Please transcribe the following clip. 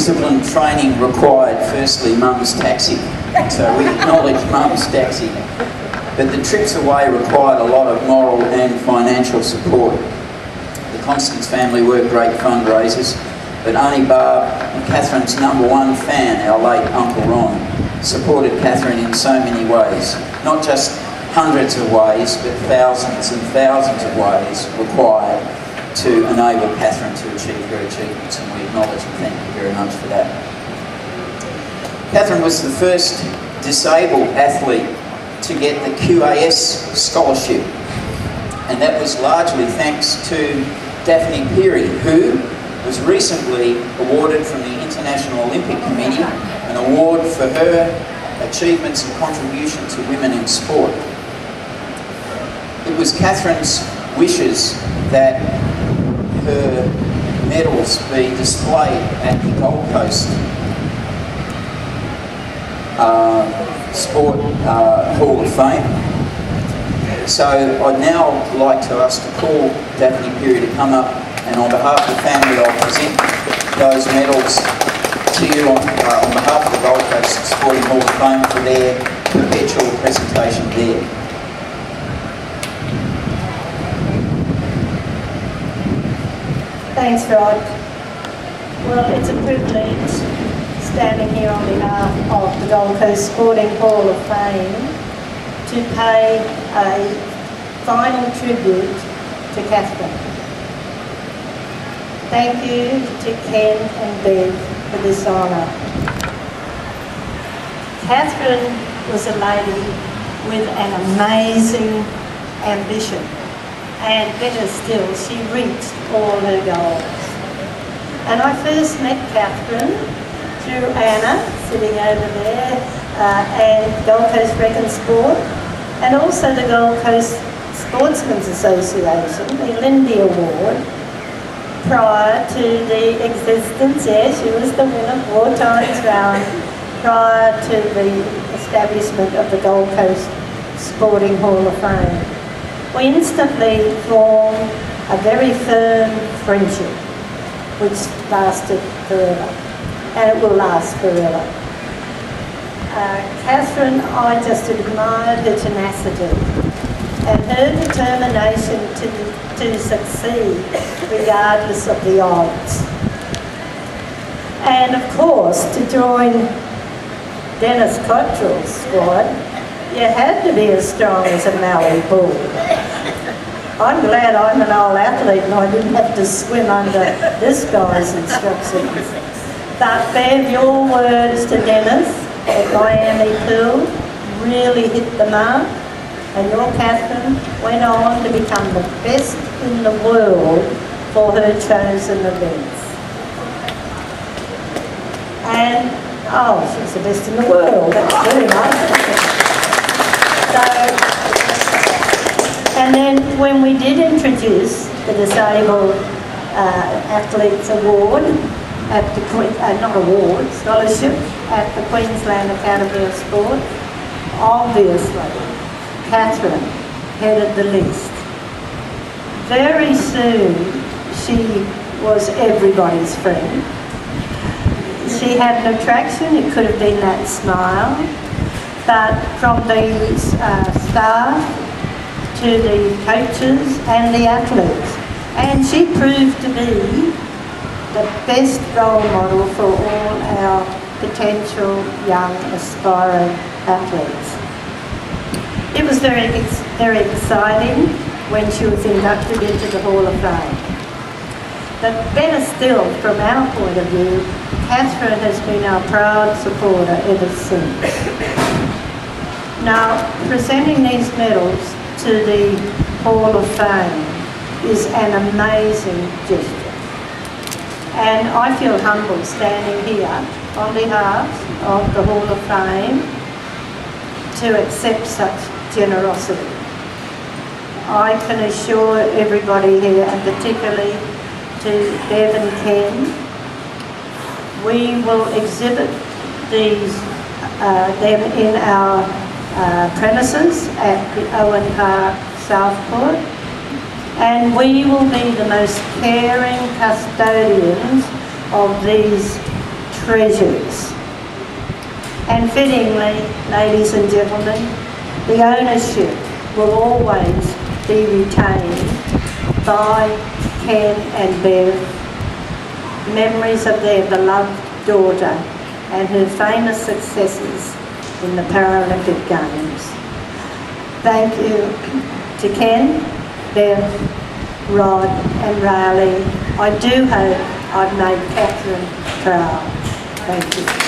Discipline training required, firstly, Mum's taxi. So we acknowledge Mum's taxi. But the trips away required a lot of moral and financial support. The Constance family were great fundraisers, but Auntie Barb, Catherine's number one fan, our late Uncle Ron, supported Catherine in so many ways. Not just hundreds of ways, but thousands and thousands of ways required to enable Catherine to achieve her achievements, and we acknowledge and thank you very much for that. Catherine was the first disabled athlete to get the QAS scholarship, and that was largely thanks to Daphne Peary, who was recently awarded from the International Olympic Committee an award for her achievements and contribution to women in sport. It was Catherine's wishes that her medals be displayed at the Gold Coast Sport Hall of Fame. So I'd now like to ask to call Daphne Peary to come up, and on behalf of the family I'll present those medals to you on behalf of the Gold Coast Sporting Hall of Fame for their perpetual presentation there. Thanks, Rod. Well, it's a privilege standing here on behalf of the Gold Coast Sporting Hall of Fame to pay a final tribute to Catherine. Thank you to Ken and Bev for this honour. Catherine was a lady with an amazing ambition, and better still, she reached all her goals. And I first met Catherine through Anna, sitting over there, and Gold Coast Rec and Sport, and also the Gold Coast Sportsmen's Association, the Lindy Award, prior to the existence, she was the winner 4 times round, prior to the establishment of the Gold Coast Sporting Hall of Fame. We instantly formed a very firm friendship, which lasted forever, and it will last forever. Catherine, I just admired her tenacity and her determination to succeed regardless of the odds. And of course, to join Dennis Cottrell's squad, you had to be as strong as a Maui bull. I'm glad I'm an old athlete and I didn't have to swim under this guy's instructions. But Bev, your words to Dennis at Miami Pool really hit the mark, and your Catherine went on to become the best in the world for her chosen events. And, she's the best in the world, that's very nice. And then when we did introduce the Disabled Athletes Award at the scholarship at the Queensland Academy of Sport, obviously Catherine headed the list. Very soon she was everybody's friend. She had an attraction, it could have been that smile, but from the staff to the coaches and the athletes. And she proved to be the best role model for all our potential young aspiring athletes. It was very exciting when she was inducted into the Hall of Fame. But better still, from our point of view, Catherine has been our proud supporter ever since. Now, presenting these medals to the Hall of Fame is an amazing gesture. And I feel humbled standing here on behalf of the Hall of Fame to accept such generosity. I can assure everybody here, and particularly to Bev and Ken, we will exhibit them in our premises at the Owen Park Southport, and we will be the most caring custodians of these treasures. And fittingly, ladies and gentlemen, the ownership will always be retained by Ken and Bev, memories of their beloved daughter and her famous successes in the Paralympic Games. Thank you to Ken, Bev, Rod and Riley. I do hope I've made Catherine proud. Thank you.